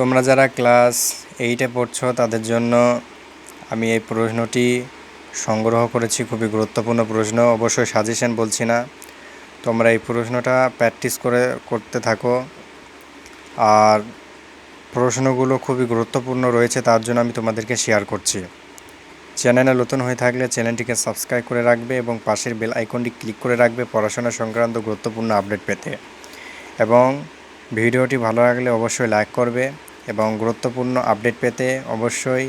তোমরা যারা ক্লাস 8-এ পড়ছো তাদের জন্য আমি এই প্রশ্নটি সংগ্রহ করেছি। খুবই গুরুত্বপূর্ণ প্রশ্ন, অবশ্যই সাজেশন বলছি না। তোমরা এই প্রশ্নটা প্র্যাকটিস করতে থাকো। আর প্রশ্নগুলো খুবই গুরুত্বপূর্ণ রয়েছে, তার জন্য আমি তোমাদেরকে শেয়ার করছি। চ্যানেলে নতুন হয়ে থাকলে চ্যানেলটিকে সাবস্ক্রাইব করে রাখবে এবং পাশের বেল আইকনটি ক্লিক করে রাখবে পড়াশোনা সংক্রান্ত গুরুত্বপূর্ণ আপডেট পেতে। এবং ভিডিওটি ভালো লাগলে অবশ্যই লাইক করবে এবং গুরুত্বপূর্ণ আপডেট পেতে অবশ্যই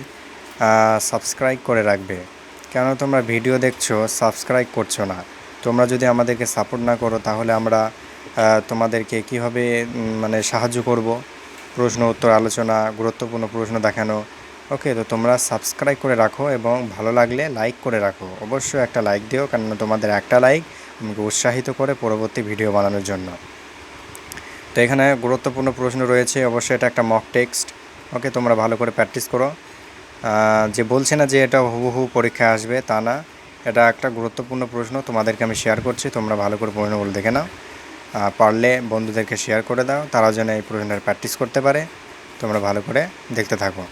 সাবস্ক্রাইব করে রাখবে। কেন তোমরা ভিডিও দেখছো, সাবস্ক্রাইব করছো না? তোমরা যদি আমাদেরকে সাপোর্ট না করো তাহলে আমরা তোমাদেরকে কীভাবে সাহায্য করব? প্রশ্ন উত্তর আলোচনা, গুরুত্বপূর্ণ প্রশ্ন দেখানো। ওকে, তো তোমরা সাবস্ক্রাইব করে রাখো এবং ভালো লাগলে লাইক করে রাখো। অবশ্যই একটা লাইক দিও, কারণ তোমাদের একটা লাইক আমাকে উৎসাহিত করে পরবর্তী ভিডিও বানানোর জন্য। তো এখানে গুরুত্বপূর্ণ প্রশ্ন রয়েছে, অবশ্যই এটা একটা মক টেক্সট। ওকে, তোমরা ভালো করে প্র্যাকটিস করো। যে বলছে না যে এটা হুবহু পরীক্ষায় আসবে, তা না। এটা একটা গুরুত্বপূর্ণ প্রশ্ন, তোমাদেরকে আমি শেয়ার করছি। তোমরা ভালো করে প্রশ্নগুলো দেখে নাও। পারলে বন্ধুদেরকে শেয়ার করে দাও, তারা যেন এই প্রশ্নের প্র্যাকটিস করতে পারে। তোমরা ভালো করে দেখতে থাকো।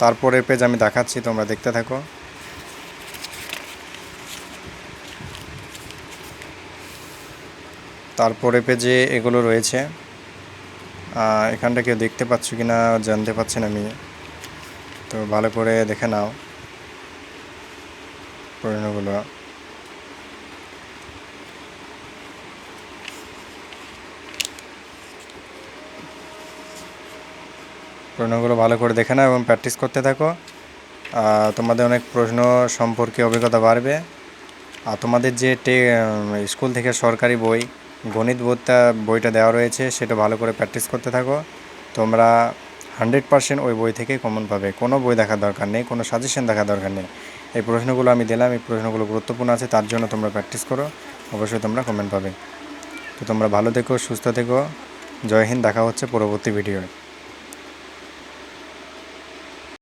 তারপরের পেজ আমি দেখাচ্ছি, তোমরা দেখতে থাকো। তারপরে পেজে এগুলো রয়েছে। এখানটা কেউ দেখতে পাচ্ছ কি না জানতে পারছেন আমি, তো ভালো করে দেখে নাও প্রশ্নগুলো। প্রশ্নগুলো ভালো করে দেখে নাও এবং প্র্যাকটিস করতে থাকো। তোমাদের অনেক প্রশ্ন সম্পর্কে অভিজ্ঞতা বাড়বে। আর তোমাদের যে স্কুল থেকে সরকারি বই গণিত বইটা দেওয়া রয়েছে, সেটা ভালো করে প্র্যাকটিস করতে থাকো। তোমরা 100% ওই বই থেকে কমন পাবে। কোনো বই দেখার দরকার নেই, কোনো সাজেশন দেখার দরকার নেই। এই প্রশ্নগুলো আমি দিলাম, এই প্রশ্নগুলো গুরুত্বপূর্ণ আছে, তার জন্য তোমরা প্র্যাকটিস করো। অবশ্যই তোমরা কমেন্ট পাবে। তো তোমরা ভালো থেকো, সুস্থ থেকো। জয় হিন্দ। দেখা হচ্ছে পরবর্তী ভিডিওয়।